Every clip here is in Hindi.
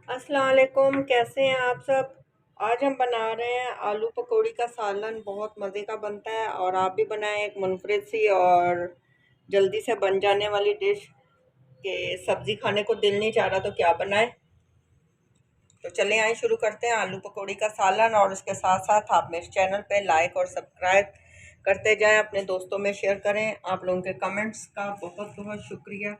अस्सलाम वालेकुम, कैसे हैं आप सब। आज हम बना रहे हैं आलू पकौड़ी का सालन। बहुत मज़े का बनता है और आप भी बनाएं। एक मुनफरिद सी और जल्दी से बन जाने वाली डिश के सब्ज़ी खाने को दिल नहीं चाह रहा तो क्या बनाएं। तो चलें आए शुरू करते हैं आलू पकौड़ी का सालन। और उसके साथ साथ आप मेरे चैनल पे लाइक और सब्सक्राइब करते जाएं, अपने दोस्तों में शेयर करें। आप लोगों के कमेंट्स का बहुत बहुत शुक्रिया।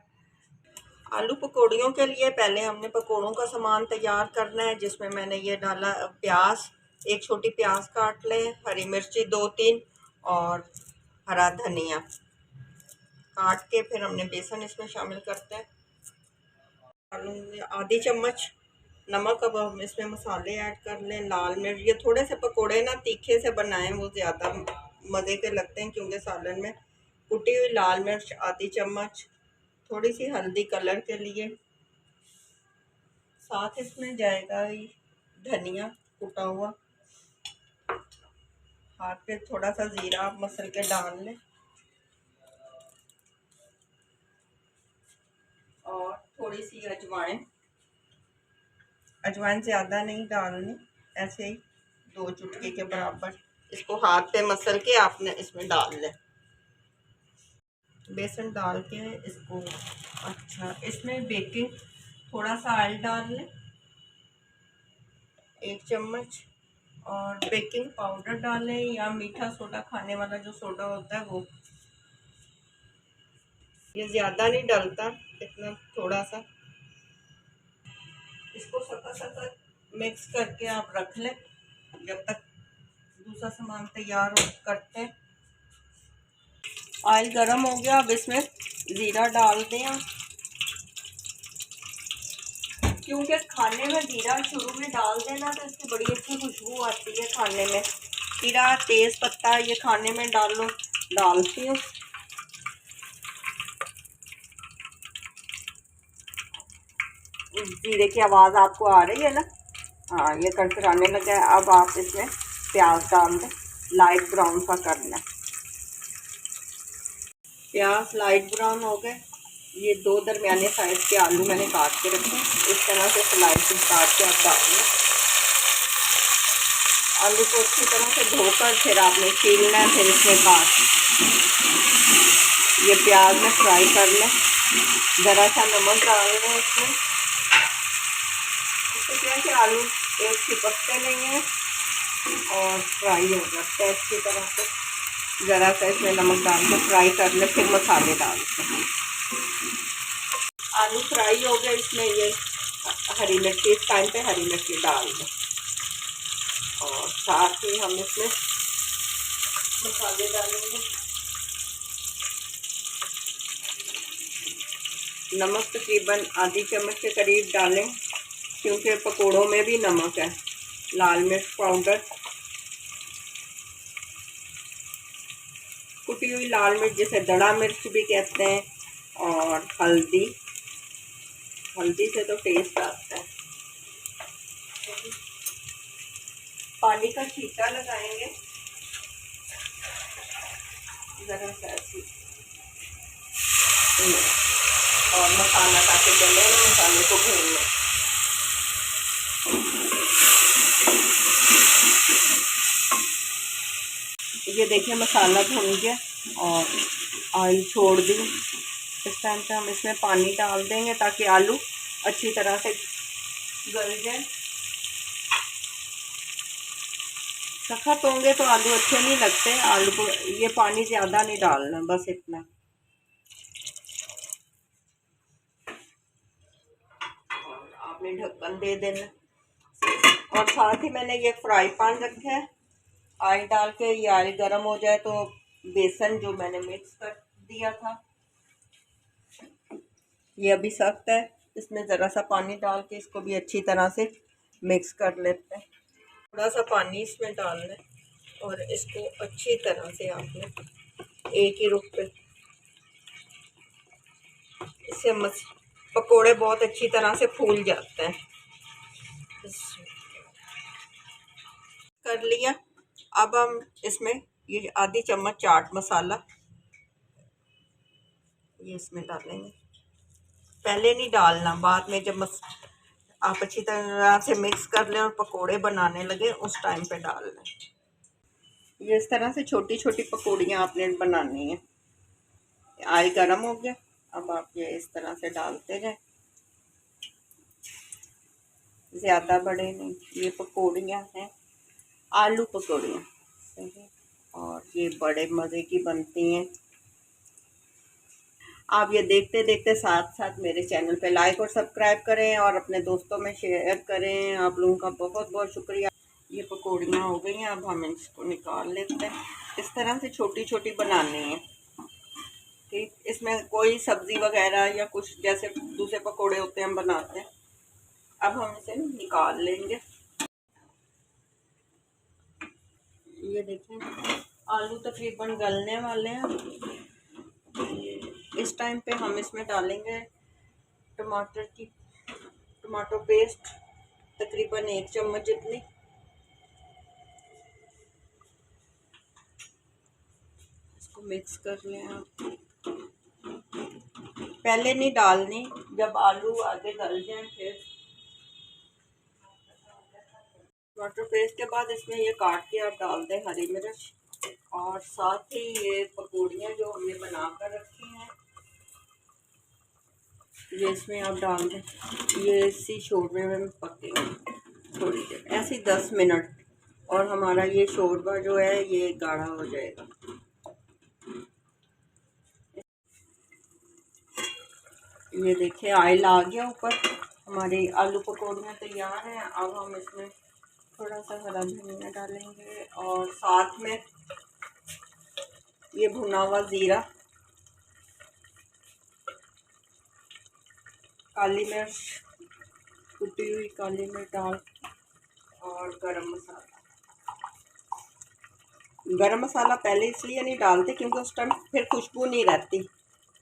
आलू पकौड़ियों के लिए पहले हमने पकौड़ों का सामान तैयार करना है, जिसमें मैंने ये डाला प्याज, एक छोटी प्याज काट लें, हरी मिर्ची 2-3 और हरा धनिया काट के फिर हमने बेसन इसमें शामिल करते हैं। आलू में आधी चम्मच नमक। अब हम इसमें मसाले ऐड कर लें। लाल मिर्च, ये थोड़े से पकौड़े ना तीखे से बनाएं, वो ज़्यादा मज़े के लगते हैं क्योंकि सालन में। कुटी हुई लाल मिर्च आधी चम्मच, थोड़ी सी हल्दी कलर के लिए, साथ इसमें जाएगा धनिया कुटा हुआ। हाथ पे थोड़ा सा जीरा आप मसल के डाल लें और थोड़ी सी अजवाइन। अजवाइन ज़्यादा नहीं डालनी, ऐसे ही 2 चुटकी के बराबर। इसको हाथ पे मसल के आपने इसमें डाल लें। बेसन डाल के इसको अच्छा, इसमें बेकिंग थोड़ा सा ऑयल डाल लें 1 चम्मच, और बेकिंग पाउडर डालें या मीठा सोडा, खाने वाला जो सोडा होता है वो। ये ज़्यादा नहीं डलता, इतना थोड़ा सा। इसको सतत मिक्स करके आप रख लें जब तक दूसरा सामान तैयार हो करते हैं। ऑयल गरम हो गया, अब इसमें ज़ीरा डाल दें आप, क्योंकि खाने में ज़ीरा शुरू में डाल देना तो इसकी बड़ी अच्छी खुशबू आती है खाने में। जीरा, तेज़ पत्ता, ये खाने में डालती हूँ। जीरे की आवाज़ आपको आ रही है ना। हाँ, ये करकराने लगा है। अब आप इसमें प्याज डाल दें, लाइट ब्राउन सा करना है। प्याज लाइट ब्राउन हो गए। ये 2 दरमियाने साइज के आलू मैंने काट के रखे, इस तरह से स्लाइसेस काट के आप डाल दें। आलू को अच्छी तरह से धोकर फिर आपने छीलना है, फिर इसमें काट ये प्याज में फ्राई कर लें। ज़रा सा नमक डाल लें इसमें, इससे क्या है कि आलू एक चिपकते नहीं हैं और फ्राई हो जाता है अच्छी तरह से। ज़रा सा इसमें नमक डाल के फ्राई कर लें, फिर मसाले डाल दें। आलू फ्राई हो गए, इसमें ये हरी मिर्ची, इस टाइम पे हरी मिर्ची डाल दें और साथ ही हम इसमें मसाले डालेंगे। नमक तकरीबन आधी चम्मच के करीब डालें, क्योंकि पकोड़ों में भी नमक है। लाल मिर्च पाउडर, कुटी हुई लाल मिर्च जिसे दड़ा मिर्च भी कहते हैं, और हल्दी। हल्दी से तो टेस्ट आता है। पानी का छींटा लगाएंगे ज़रा सा ऐसी, और मसाला काटे चले, मसाले को भून लें। ये देखिए मसाला भून गया और ऑयल छोड़ दी। इस टाइम पे हम इसमें पानी डाल देंगे ताकि आलू अच्छी तरह से गल जाए। सख्त होंगे तो आलू अच्छे नहीं लगते। आलू को ये पानी ज़्यादा नहीं डालना, बस इतना। और आपने ढक्कन दे देना। और साथ ही मैंने ये फ्राई पैन रखा है, ऑयल डाल के। ये ऑयल गर्म हो जाए तो बेसन जो मैंने मिक्स कर दिया था, ये अभी सख्त है, इसमें ज़रा सा पानी डाल के इसको भी अच्छी तरह से मिक्स कर लेते हैं। थोड़ा सा पानी इसमें डाल लें और इसको अच्छी तरह से आपने एक ही रुख पे, इससे पकोड़े बहुत अच्छी तरह से फूल जाते हैं। कर लिया। अब हम इसमें ये आधी चम्मच चाट मसाला ये इसमें डालेंगे। पहले नहीं डालना, बाद में जब आप अच्छी तरह से मिक्स कर लें और पकोड़े बनाने लगे उस टाइम पे डाल लें। ये इस तरह से छोटी छोटी पकौड़ियाँ आपने बनानी है। ऑयल गरम हो गया, अब आप ये इस तरह से डालते जाए, ज़्यादा बड़े नहीं। ये पकौड़ियाँ हैं आलू पकौड़ियाँ, सही, और ये बड़े मज़े की बनती हैं। आप ये देखते देखते साथ साथ मेरे चैनल पे लाइक और सब्सक्राइब करें और अपने दोस्तों में शेयर करें। आप लोगों का बहुत बहुत शुक्रिया। ये पकौड़ियाँ हो गई हैं, अब हम इसको निकाल लेते हैं। इस तरह से छोटी छोटी बनानी है, ठीक। इसमें कोई सब्जी वगैरह या कुछ जैसे दूसरे पकौड़े होते हैं हम बनाते हैं। अब हम इसे निकाल लेंगे। ये देखें आलू तकरीबन गलने वाले हैं। इस टाइम पे हम इसमें डालेंगे टमाटो पेस्ट, तकरीबन 1 चम्मच जितनी। इसको मिक्स कर लें आप। पहले नहीं डालनी, जब आलू आगे गल जाए फिर। टमाटर पेस्ट के बाद इसमें ये काट के आप डाल दें हरी मिर्च, और साथ ही ये पकौड़ियाँ जो हमने बना कर रखी हैं ये इसमें आप डाल दें। ये इसी शोरबे में पकेंगे थोड़ी देर, ऐसे 10 मिनट, और हमारा ये शोरबा जो है ये गाढ़ा हो जाएगा। ये देखिए ऑयल आ गया ऊपर, हमारी आलू पकौड़ियाँ तैयार हैं। अब हम इसमें थोड़ा सा हरा धनिया डालेंगे और साथ में ये भुना हुआ ज़ीरा, काली मिर्च, कुटी हुई काली मिर्च डाल, और गरम मसाला। गरम मसाला पहले इसलिए नहीं डालते क्योंकि उस टाइम फिर खुशबू नहीं रहती,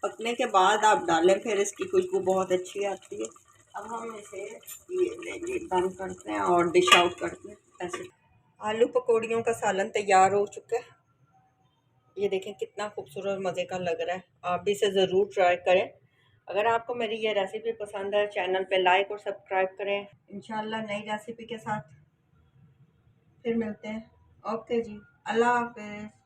पकने के बाद आप डालें फिर इसकी खुशबू बहुत अच्छी आती है। अब हम इसे ये लेंगे, बंद करते हैं और डिश आउट करते हैं। ऐसे आलू पकौड़ियों का सालन तैयार हो चुका है। ये देखें कितना खूबसूरत मज़े का लग रहा है। आप भी इसे ज़रूर ट्राई करें। अगर आपको मेरी ये रेसिपी पसंद है चैनल पे लाइक और सब्सक्राइब करें। इंशाल्लाह नई रेसिपी के साथ फिर मिलते हैं। ओके जी, अल्लाह हाफ़िज़।